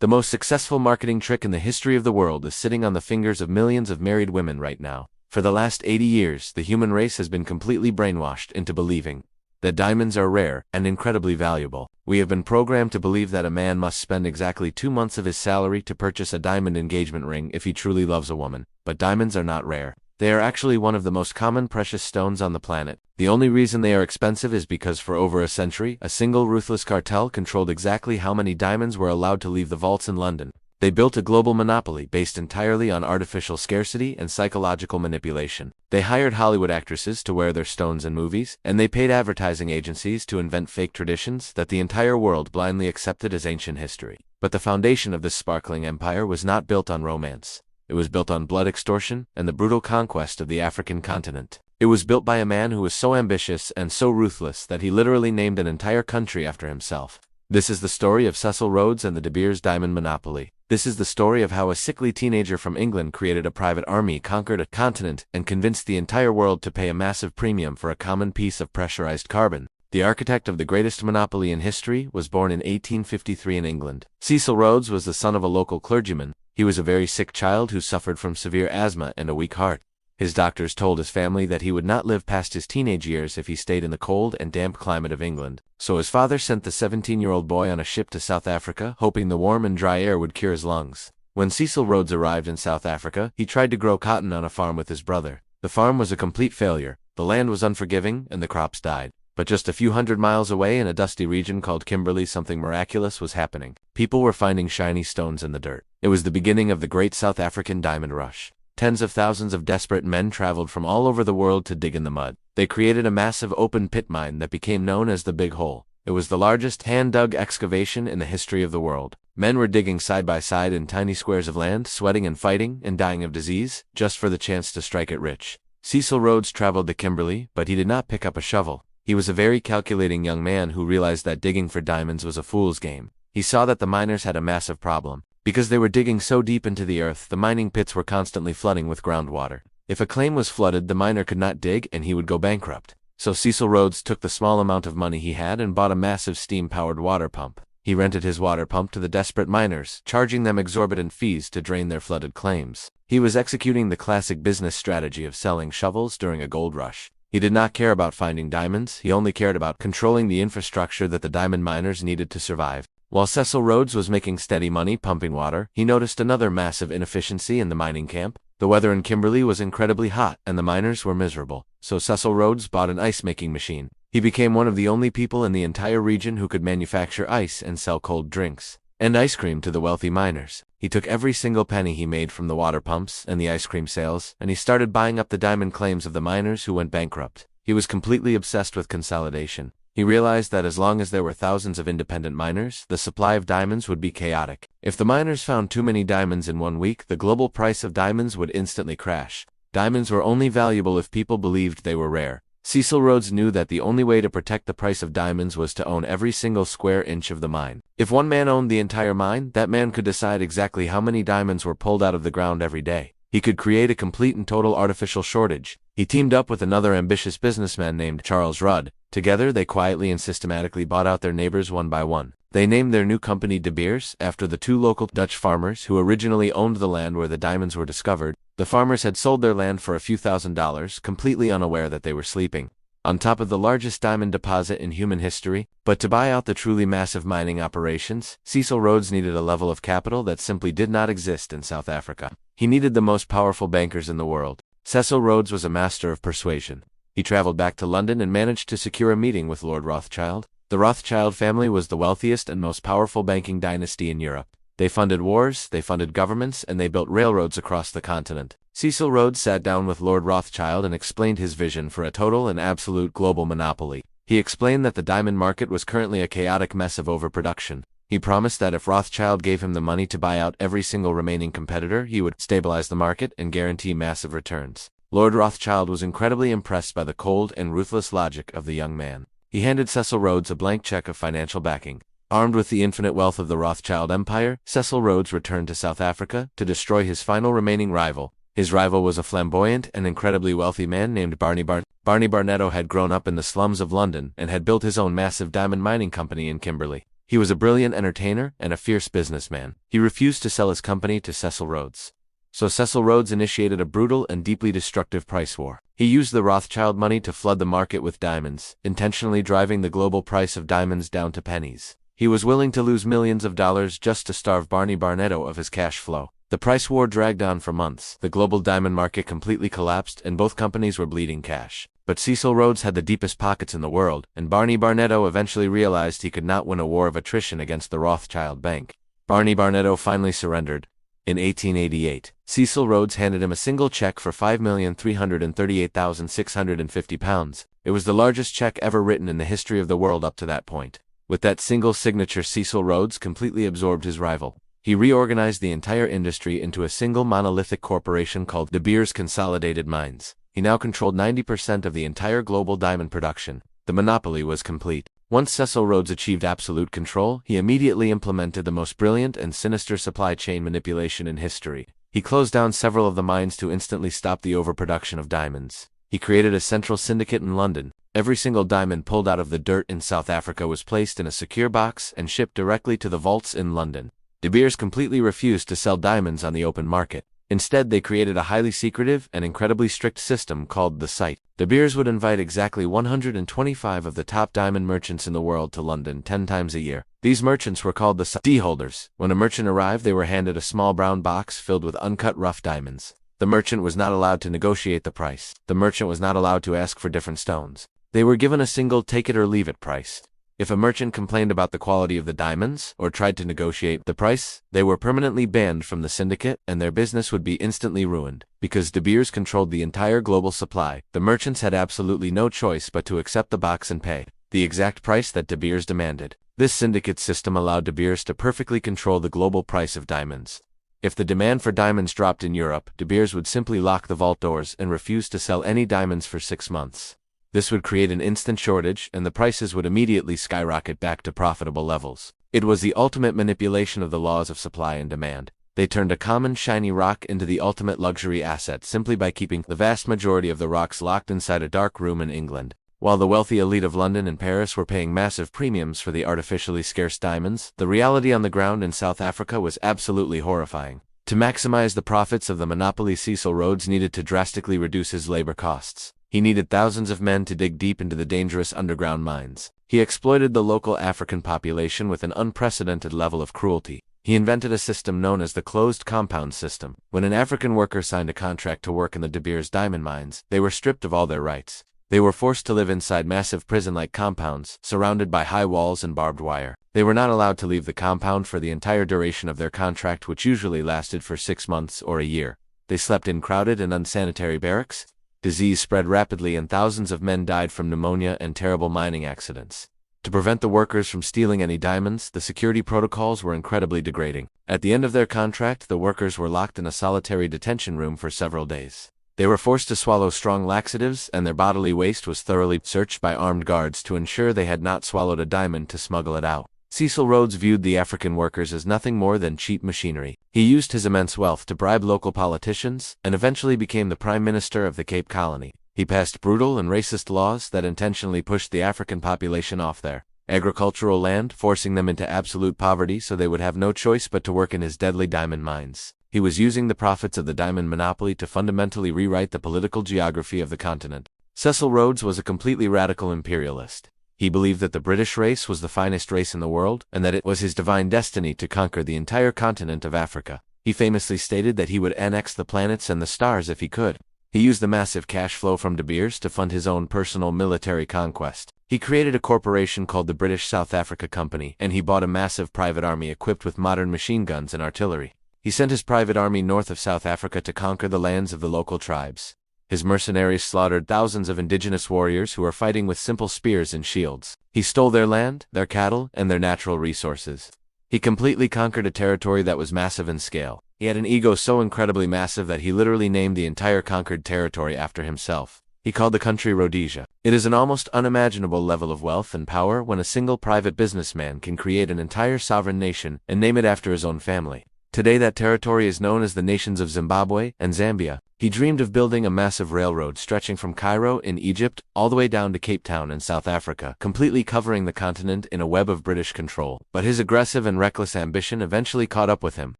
The most successful marketing trick in the history of the world is sitting on the fingers of millions of married women right now. For the last 80 years, the human race has been completely brainwashed into believing that diamonds are rare and incredibly valuable. We have been programmed to believe that a man must spend exactly 2 months of his salary to purchase a diamond engagement ring if he truly loves a woman. But diamonds are not rare. They are actually one of the most common precious stones on the planet. The only reason they are expensive is because for over a century, a single ruthless cartel controlled exactly how many diamonds were allowed to leave the vaults in London. They built a global monopoly based entirely on artificial scarcity and psychological manipulation. They hired Hollywood actresses to wear their stones in movies, and they paid advertising agencies to invent fake traditions that the entire world blindly accepted as ancient history. But the foundation of this sparkling empire was not built on romance. It was built on blood extortion and the brutal conquest of the African continent. It was built by a man who was so ambitious and so ruthless that he literally named an entire country after himself. This is the story of Cecil Rhodes and the De Beers diamond monopoly. This is the story of how a sickly teenager from England created a private army, conquered a continent, and convinced the entire world to pay a massive premium for a common piece of pressurized carbon. The architect of the greatest monopoly in history was born in 1853 in England. Cecil Rhodes was the son of a local clergyman. He was a very sick child who suffered from severe asthma and a weak heart. His doctors told his family that he would not live past his teenage years if he stayed in the cold and damp climate of England. So his father sent the 17-year-old boy on a ship to South Africa, hoping the warm and dry air would cure his lungs. When Cecil Rhodes arrived in South Africa, he tried to grow cotton on a farm with his brother. The farm was a complete failure. The land was unforgiving, and the crops died. But just a few hundred miles away in a dusty region called Kimberley, something miraculous was happening. People were finding shiny stones in the dirt. It was the beginning of the great South African diamond rush. Tens of thousands of desperate men traveled from all over the world to dig in the mud. They created a massive open pit mine that became known as the Big Hole. It was the largest hand-dug excavation in the history of the world. Men were digging side by side in tiny squares of land, sweating and fighting and dying of disease, just for the chance to strike it rich. Cecil Rhodes traveled to Kimberley, but he did not pick up a shovel. He was a very calculating young man who realized that digging for diamonds was a fool's game. He saw that the miners had a massive problem. Because they were digging so deep into the earth, the mining pits were constantly flooding with groundwater. If a claim was flooded, the miner could not dig and he would go bankrupt. So Cecil Rhodes took the small amount of money he had and bought a massive steam-powered water pump. He rented his water pump to the desperate miners, charging them exorbitant fees to drain their flooded claims. He was executing the classic business strategy of selling shovels during a gold rush. He did not care about finding diamonds, he only cared about controlling the infrastructure that the diamond miners needed to survive. While Cecil Rhodes was making steady money pumping water, he noticed another massive inefficiency in the mining camp. The weather in Kimberley was incredibly hot, and the miners were miserable. So Cecil Rhodes bought an ice-making machine. He became one of the only people in the entire region who could manufacture ice and sell cold drinks and ice cream to the wealthy miners. He took every single penny he made from the water pumps and the ice cream sales, and he started buying up the diamond claims of the miners who went bankrupt. He was completely obsessed with consolidation. He realized that as long as there were thousands of independent miners, the supply of diamonds would be chaotic. If the miners found too many diamonds in 1 week, the global price of diamonds would instantly crash. Diamonds were only valuable if people believed they were rare. Cecil Rhodes knew that the only way to protect the price of diamonds was to own every single square inch of the mine. If one man owned the entire mine, that man could decide exactly how many diamonds were pulled out of the ground every day. He could create a complete and total artificial shortage. He teamed up with another ambitious businessman named Charles Rudd. Together, they quietly and systematically bought out their neighbors one by one. They named their new company De Beers after the 2 local Dutch farmers who originally owned the land where the diamonds were discovered. The farmers had sold their land for a few $1,000s, completely unaware that they were sleeping on top of the largest diamond deposit in human history. But to buy out the truly massive mining operations, Cecil Rhodes needed a level of capital that simply did not exist in South Africa. He needed the most powerful bankers in the world. Cecil Rhodes was a master of persuasion. He traveled back to London and managed to secure a meeting with Lord Rothschild. The Rothschild family was the wealthiest and most powerful banking dynasty in Europe. They funded wars, they funded governments, and they built railroads across the continent. Cecil Rhodes sat down with Lord Rothschild and explained his vision for a total and absolute global monopoly. He explained that the diamond market was currently a chaotic mess of overproduction. He promised that if Rothschild gave him the money to buy out every single remaining competitor, he would stabilize the market and guarantee massive returns. Lord Rothschild was incredibly impressed by the cold and ruthless logic of the young man. He handed Cecil Rhodes a blank check of financial backing. Armed with the infinite wealth of the Rothschild Empire, Cecil Rhodes returned to South Africa to destroy his final remaining rival. His rival was a flamboyant and incredibly wealthy man named Barney Barnetto had grown up in the slums of London and had built his own massive diamond mining company in Kimberley. He was a brilliant entertainer and a fierce businessman. He refused to sell his company to Cecil Rhodes. So Cecil Rhodes initiated a brutal and deeply destructive price war. He used the Rothschild money to flood the market with diamonds, intentionally driving the global price of diamonds down to pennies. He was willing to lose millions of dollars just to starve Barney Barnetto of his cash flow. The price war dragged on for months. The global diamond market completely collapsed and both companies were bleeding cash. But Cecil Rhodes had the deepest pockets in the world, and Barney Barnetto eventually realized he could not win a war of attrition against the Rothschild Bank. Barney Barnetto finally surrendered. In 1888, Cecil Rhodes handed him a single check for £5,338,650. It was the largest check ever written in the history of the world up to that point. With that single signature, Cecil Rhodes completely absorbed his rival. He reorganized the entire industry into a single monolithic corporation called De Beers Consolidated Mines. He now controlled 90% of the entire global diamond production. The monopoly was complete. Once Cecil Rhodes achieved absolute control, he immediately implemented the most brilliant and sinister supply chain manipulation in history. He closed down several of the mines to instantly stop the overproduction of diamonds. He created a central syndicate in London. Every single diamond pulled out of the dirt in South Africa was placed in a secure box and shipped directly to the vaults in London. De Beers completely refused to sell diamonds on the open market. Instead, they created a highly secretive and incredibly strict system called the Site. De Beers would invite exactly 125 of the top diamond merchants in the world to London 10 times a year. These merchants were called the Site holders. When a merchant arrived, they were handed a small brown box filled with uncut rough diamonds. The merchant was not allowed to negotiate the price. The merchant was not allowed to ask for different stones. They were given a single take-it-or-leave-it price. If a merchant complained about the quality of the diamonds or tried to negotiate the price, they were permanently banned from the syndicate and their business would be instantly ruined. Because De Beers controlled the entire global supply, the merchants had absolutely no choice but to accept the box and pay the exact price that De Beers demanded. This syndicate system allowed De Beers to perfectly control the global price of diamonds. If the demand for diamonds dropped in Europe, De Beers would simply lock the vault doors and refuse to sell any diamonds for 6 months. This would create an instant shortage, and the prices would immediately skyrocket back to profitable levels. It was the ultimate manipulation of the laws of supply and demand. They turned a common shiny rock into the ultimate luxury asset simply by keeping the vast majority of the rocks locked inside a dark room in England. While the wealthy elite of London and Paris were paying massive premiums for the artificially scarce diamonds, the reality on the ground in South Africa was absolutely horrifying. To maximize the profits of the monopoly, Cecil Rhodes needed to drastically reduce his labor costs. He needed thousands of men to dig deep into the dangerous underground mines. He exploited the local African population with an unprecedented level of cruelty. He invented a system known as the closed compound system. When an African worker signed a contract to work in the De Beers diamond mines, they were stripped of all their rights. They were forced to live inside massive prison-like compounds, surrounded by high walls and barbed wire. They were not allowed to leave the compound for the entire duration of their contract, which usually lasted for 6 months or a year. They slept in crowded and unsanitary barracks. Disease spread rapidly and thousands of men died from pneumonia and terrible mining accidents. To prevent the workers from stealing any diamonds, the security protocols were incredibly degrading. At the end of their contract, the workers were locked in a solitary detention room for several days. They were forced to swallow strong laxatives, and their bodily waste was thoroughly searched by armed guards to ensure they had not swallowed a diamond to smuggle it out. Cecil Rhodes viewed the African workers as nothing more than cheap machinery. He used his immense wealth to bribe local politicians, and eventually became the Prime Minister of the Cape Colony. He passed brutal and racist laws that intentionally pushed the African population off their agricultural land, forcing them into absolute poverty so they would have no choice but to work in his deadly diamond mines. He was using the profits of the diamond monopoly to fundamentally rewrite the political geography of the continent. Cecil Rhodes was a completely radical imperialist. He believed that the British race was the finest race in the world, and that it was his divine destiny to conquer the entire continent of Africa. He famously stated that he would annex the planets and the stars if he could. He used the massive cash flow from De Beers to fund his own personal military conquest. He created a corporation called the British South Africa Company, and he bought a massive private army equipped with modern machine guns and artillery. He sent his private army north of South Africa to conquer the lands of the local tribes. His mercenaries slaughtered thousands of indigenous warriors who were fighting with simple spears and shields. He stole their land, their cattle, and their natural resources. He completely conquered a territory that was massive in scale. He had an ego so incredibly massive that he literally named the entire conquered territory after himself. He called the country Rhodesia. It is an almost unimaginable level of wealth and power when a single private businessman can create an entire sovereign nation and name it after his own family. Today that territory is known as the nations of Zimbabwe and Zambia. He dreamed of building a massive railroad stretching from Cairo in Egypt all the way down to Cape Town in South Africa, completely covering the continent in a web of British control. But his aggressive and reckless ambition eventually caught up with him.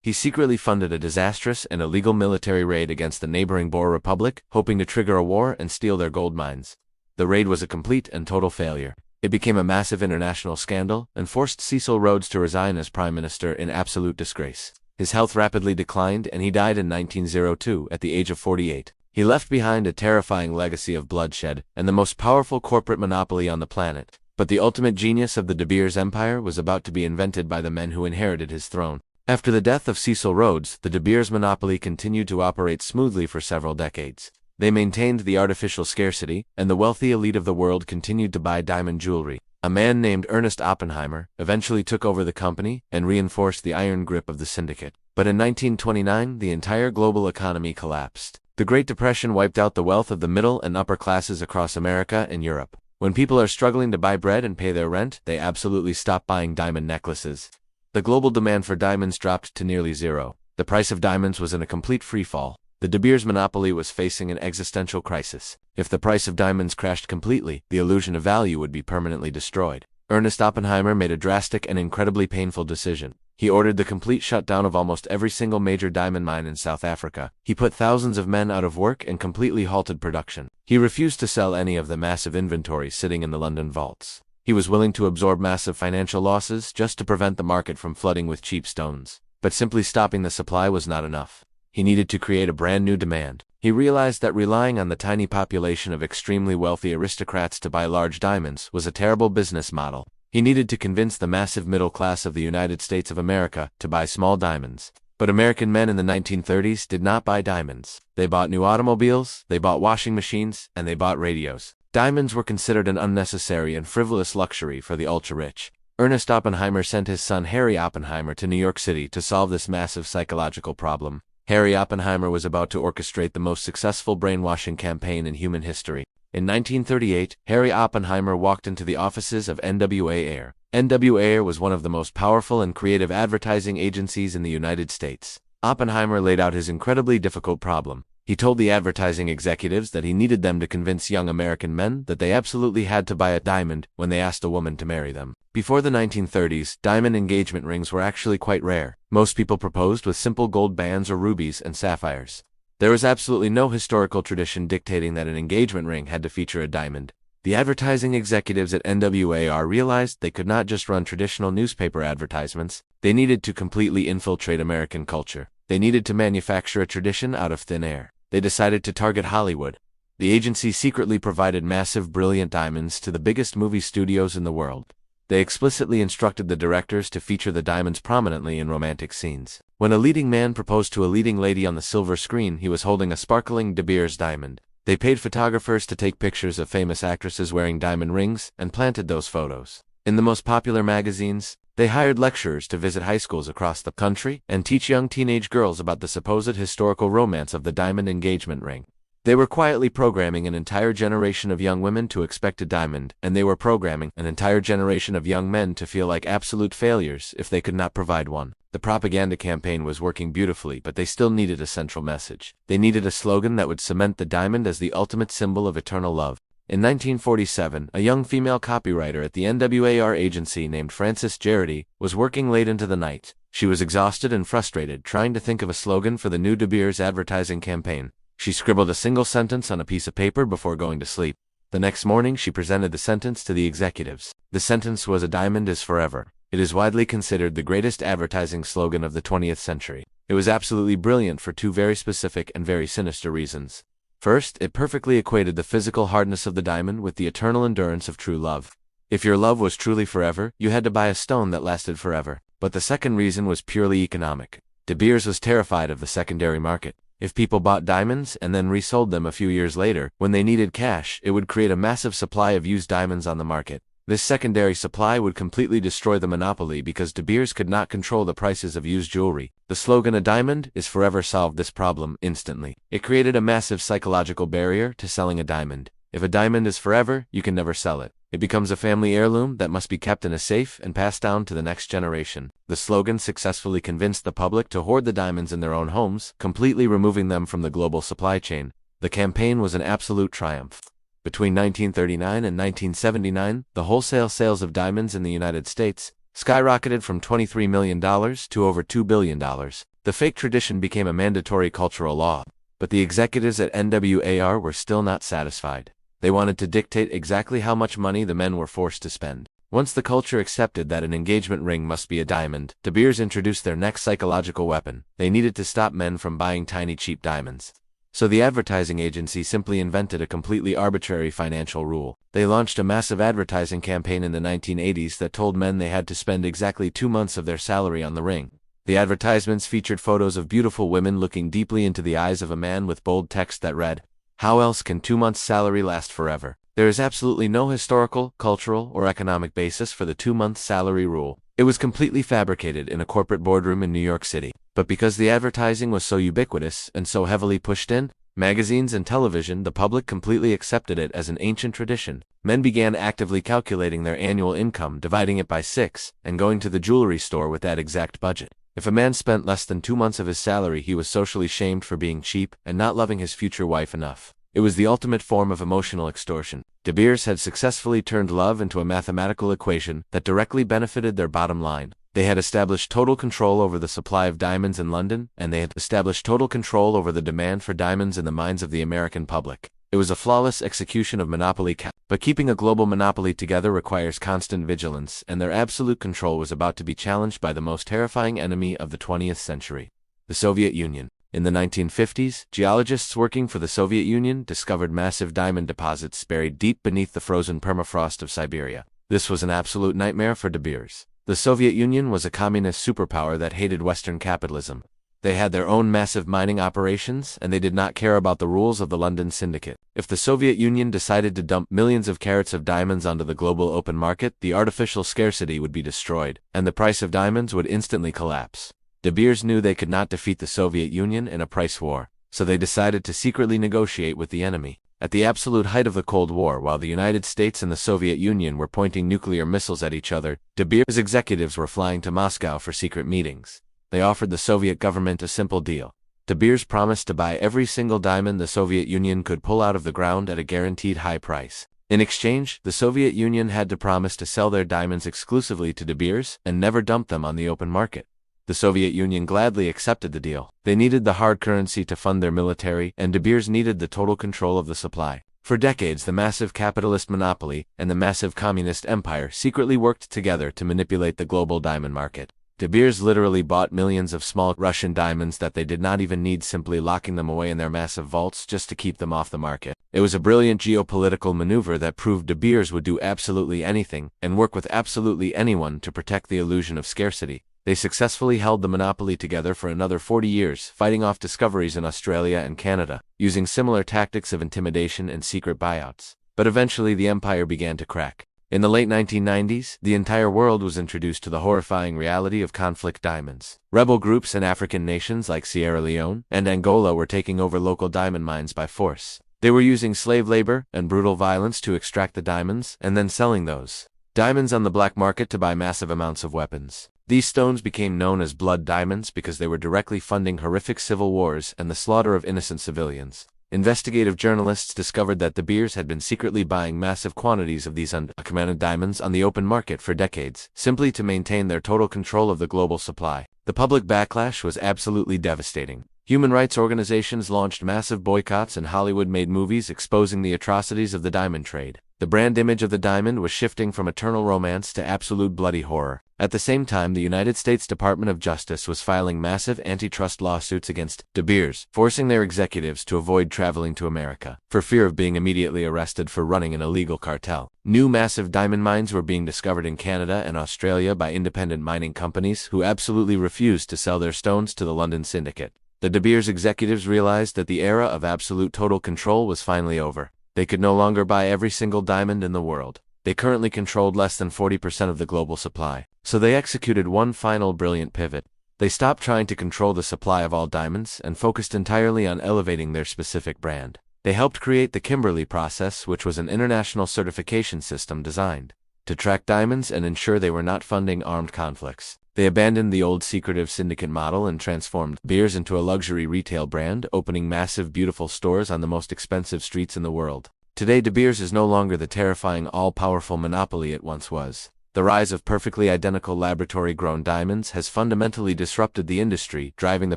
He secretly funded a disastrous and illegal military raid against the neighboring Boer Republic, hoping to trigger a war and steal their gold mines. The raid was a complete and total failure. It became a massive international scandal and forced Cecil Rhodes to resign as Prime Minister in absolute disgrace. His health rapidly declined and he died in 1902 at the age of 48. He left behind a terrifying legacy of bloodshed and the most powerful corporate monopoly on the planet. But the ultimate genius of the De Beers empire was about to be invented by the men who inherited his throne. After the death of Cecil Rhodes, the De Beers monopoly continued to operate smoothly for several decades. They maintained the artificial scarcity, and the wealthy elite of the world continued to buy diamond jewelry. A man named Ernest Oppenheimer eventually took over the company and reinforced the iron grip of the syndicate. But in 1929, the entire global economy collapsed. The Great Depression wiped out the wealth of the middle and upper classes across America and Europe. When people are struggling to buy bread and pay their rent, they absolutely stop buying diamond necklaces. The global demand for diamonds dropped to nearly zero. The price of diamonds was in a complete freefall. The De Beers monopoly was facing an existential crisis. If the price of diamonds crashed completely, the illusion of value would be permanently destroyed. Ernest Oppenheimer made a drastic and incredibly painful decision. He ordered the complete shutdown of almost every single major diamond mine in South Africa. He put thousands of men out of work and completely halted production. He refused to sell any of the massive inventory sitting in the London vaults. He was willing to absorb massive financial losses just to prevent the market from flooding with cheap stones. But simply stopping the supply was not enough. He needed to create a brand new demand. He realized that relying on the tiny population of extremely wealthy aristocrats to buy large diamonds was a terrible business model. He needed to convince the massive middle class of the United States of America to buy small diamonds. But American men in the 1930s did not buy diamonds. They bought new automobiles, they bought washing machines, and they bought radios. Diamonds were considered an unnecessary and frivolous luxury for the ultra-rich. Ernest Oppenheimer sent his son Harry Oppenheimer to New York City to solve this massive psychological problem. Harry Oppenheimer was about to orchestrate the most successful brainwashing campaign in human history. In 1938, Harry Oppenheimer walked into the offices of NWA Air. NWA Air was one of the most powerful and creative advertising agencies in the United States. Oppenheimer laid out his incredibly difficult problem. He told the advertising executives that he needed them to convince young American men that they absolutely had to buy a diamond when they asked a woman to marry them. Before the 1930s, diamond engagement rings were actually quite rare. Most people proposed with simple gold bands or rubies and sapphires. There was absolutely no historical tradition dictating that an engagement ring had to feature a diamond. The advertising executives at NWAR realized they could not just run traditional newspaper advertisements. They needed to completely infiltrate American culture. They needed to manufacture a tradition out of thin air. They decided to target Hollywood. The agency secretly provided massive, brilliant diamonds to the biggest movie studios in the world. They explicitly instructed the directors to feature the diamonds prominently in romantic scenes. When a leading man proposed to a leading lady on the silver screen, he was holding a sparkling De Beers diamond. They paid photographers to take pictures of famous actresses wearing diamond rings and planted those photos in the most popular magazines. They hired lecturers to visit high schools across the country and teach young teenage girls about the supposed historical romance of the diamond engagement ring. They were quietly programming an entire generation of young women to expect a diamond, and they were programming an entire generation of young men to feel like absolute failures if they could not provide one. The propaganda campaign was working beautifully, but they still needed a central message. They needed a slogan that would cement the diamond as the ultimate symbol of eternal love. In 1947, a young female copywriter at the NWAR agency named Frances Jarity was working late into the night. She was exhausted and frustrated, trying to think of a slogan for the new De Beers advertising campaign. She scribbled a single sentence on a piece of paper before going to sleep. The next morning, she presented the sentence to the executives. The sentence was, "A diamond is forever." It is widely considered the greatest advertising slogan of the 20th century. It was absolutely brilliant for two very specific and very sinister reasons. First, it perfectly equated the physical hardness of the diamond with the eternal endurance of true love. If your love was truly forever, you had to buy a stone that lasted forever. But the second reason was purely economic. De Beers was terrified of the secondary market. If people bought diamonds and then resold them a few years later, when they needed cash, it would create a massive supply of used diamonds on the market. This secondary supply would completely destroy the monopoly because De Beers could not control the prices of used jewelry. The slogan "A diamond is forever" solved this problem instantly. It created a massive psychological barrier to selling a diamond. If a diamond is forever, you can never sell it. It becomes a family heirloom that must be kept in a safe and passed down to the next generation. The slogan successfully convinced the public to hoard the diamonds in their own homes, completely removing them from the global supply chain. The campaign was an absolute triumph. Between 1939 and 1979, the wholesale sales of diamonds in the United States skyrocketed from $23 million to over $2 billion. The fake tradition became a mandatory cultural law. But the executives at NWAR were still not satisfied. They wanted to dictate exactly how much money the men were forced to spend. Once the culture accepted that an engagement ring must be a diamond, De Beers introduced their next psychological weapon. They needed to stop men from buying tiny cheap diamonds. So the advertising agency simply invented a completely arbitrary financial rule. They launched a massive advertising campaign in the 1980s that told men they had to spend exactly 2 months of their salary on the ring. The advertisements featured photos of beautiful women looking deeply into the eyes of a man with bold text that read, "How else can 2 months' salary last forever?" There is absolutely no historical, cultural, or economic basis for the 2-month salary rule. It was completely fabricated in a corporate boardroom in New York City. But because the advertising was so ubiquitous and so heavily pushed in magazines and television, the public completely accepted it as an ancient tradition. Men began actively calculating their annual income, dividing it by 6, and going to the jewelry store with that exact budget. If a man spent less than 2 months of his salary, he was socially shamed for being cheap and not loving his future wife enough. It was the ultimate form of emotional extortion. De Beers had successfully turned love into a mathematical equation that directly benefited their bottom line. They had established total control over the supply of diamonds in London, and they had established total control over the demand for diamonds in the minds of the American public. It was a flawless execution of monopoly, but keeping a global monopoly together requires constant vigilance, and their absolute control was about to be challenged by the most terrifying enemy of the 20th century, the Soviet Union. In the 1950s, geologists working for the Soviet Union discovered massive diamond deposits buried deep beneath the frozen permafrost of Siberia. This was an absolute nightmare for De Beers. The Soviet Union was a communist superpower that hated Western capitalism. They had their own massive mining operations, and they did not care about the rules of the London Syndicate. If the Soviet Union decided to dump millions of carats of diamonds onto the global open market, the artificial scarcity would be destroyed, and the price of diamonds would instantly collapse. De Beers knew they could not defeat the Soviet Union in a price war, so they decided to secretly negotiate with the enemy. At the absolute height of the Cold War, while the United States and the Soviet Union were pointing nuclear missiles at each other, De Beers' executives were flying to Moscow for secret meetings. They offered the Soviet government a simple deal. De Beers promised to buy every single diamond the Soviet Union could pull out of the ground at a guaranteed high price. In exchange, the Soviet Union had to promise to sell their diamonds exclusively to De Beers and never dump them on the open market. The Soviet Union gladly accepted the deal. They needed the hard currency to fund their military, and De Beers needed the total control of the supply. For decades, the massive capitalist monopoly and the massive communist empire secretly worked together to manipulate the global diamond market. De Beers literally bought millions of small Russian diamonds that they did not even need, simply locking them away in their massive vaults just to keep them off the market. It was a brilliant geopolitical maneuver that proved De Beers would do absolutely anything and work with absolutely anyone to protect the illusion of scarcity. They successfully held the monopoly together for another 40 years, fighting off discoveries in Australia and Canada, using similar tactics of intimidation and secret buyouts. But eventually the empire began to crack. In the late 1990s, the entire world was introduced to the horrifying reality of conflict diamonds. Rebel groups in African nations like Sierra Leone and Angola were taking over local diamond mines by force. They were using slave labor and brutal violence to extract the diamonds and then selling those diamonds on the black market to buy massive amounts of weapons. These stones became known as blood diamonds because they were directly funding horrific civil wars and the slaughter of innocent civilians. Investigative journalists discovered that De Beers had been secretly buying massive quantities of these undocumented diamonds on the open market for decades, simply to maintain their total control of the global supply. The public backlash was absolutely devastating. Human rights organizations launched massive boycotts and Hollywood made movies exposing the atrocities of the diamond trade. The brand image of the diamond was shifting from eternal romance to absolute bloody horror. At the same time, the United States Department of Justice was filing massive antitrust lawsuits against De Beers, forcing their executives to avoid traveling to America, for fear of being immediately arrested for running an illegal cartel. New massive diamond mines were being discovered in Canada and Australia by independent mining companies who absolutely refused to sell their stones to the London Syndicate. The De Beers executives realized that the era of absolute total control was finally over. They could no longer buy every single diamond in the world. They currently controlled less than 40% of the global supply. So they executed one final brilliant pivot. They stopped trying to control the supply of all diamonds and focused entirely on elevating their specific brand. They helped create the Kimberley process, which was an international certification system designed to track diamonds and ensure they were not funding armed conflicts. They abandoned the old secretive syndicate model and transformed De Beers into a luxury retail brand, opening massive, beautiful stores on the most expensive streets in the world. Today, De Beers is no longer the terrifying, all-powerful monopoly it once was. The rise of perfectly identical laboratory-grown diamonds has fundamentally disrupted the industry, driving the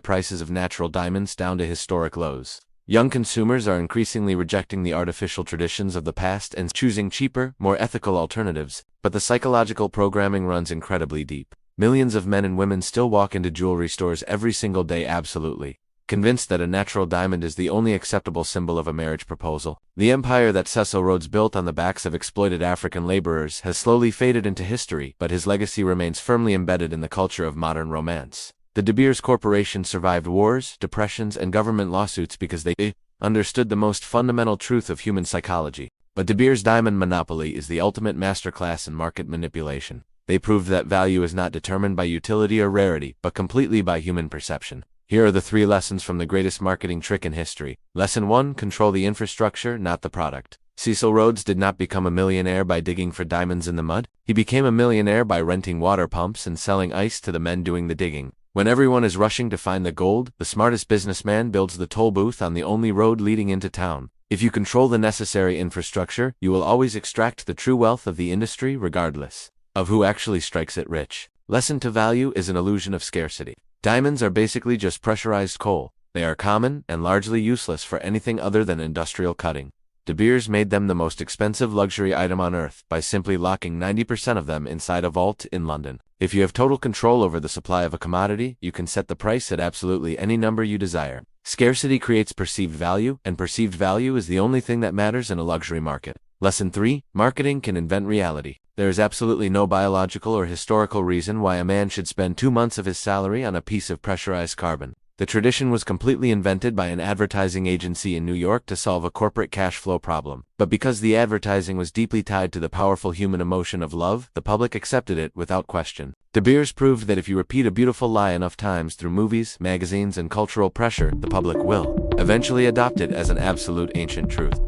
prices of natural diamonds down to historic lows. Young consumers are increasingly rejecting the artificial traditions of the past and choosing cheaper, more ethical alternatives, but the psychological programming runs incredibly deep. Millions of men and women still walk into jewelry stores every single day absolutely convinced that a natural diamond is the only acceptable symbol of a marriage proposal. The empire that Cecil Rhodes built on the backs of exploited African laborers has slowly faded into history, but his legacy remains firmly embedded in the culture of modern romance. The De Beers Corporation survived wars, depressions, and government lawsuits because they understood the most fundamental truth of human psychology. But De Beers' diamond monopoly is the ultimate masterclass in market manipulation. They proved that value is not determined by utility or rarity, but completely by human perception. Here are the 3 lessons from the greatest marketing trick in history. Lesson 1: control the infrastructure, not the product. Cecil Rhodes did not become a millionaire by digging for diamonds in the mud. He became a millionaire by renting water pumps and selling ice to the men doing the digging. When everyone is rushing to find the gold, the smartest businessman builds the toll booth on the only road leading into town. If you control the necessary infrastructure, you will always extract the true wealth of the industry regardless of who actually strikes it rich. Lesson 2: value is an illusion of scarcity. Diamonds are basically just pressurized coal. They are common and largely useless for anything other than industrial cutting. De Beers made them the most expensive luxury item on earth by simply locking 90% of them inside a vault in London. If you have total control over the supply of a commodity, you can set the price at absolutely any number you desire. Scarcity creates perceived value, and perceived value is the only thing that matters in a luxury market. Lesson 3: marketing can invent reality. There is absolutely no biological or historical reason why a man should spend 2 months of his salary on a piece of pressurized carbon. The tradition was completely invented by an advertising agency in New York to solve a corporate cash flow problem. But because the advertising was deeply tied to the powerful human emotion of love, the public accepted it without question. De Beers proved that if you repeat a beautiful lie enough times through movies, magazines, and cultural pressure, the public will eventually adopt it as an absolute ancient truth.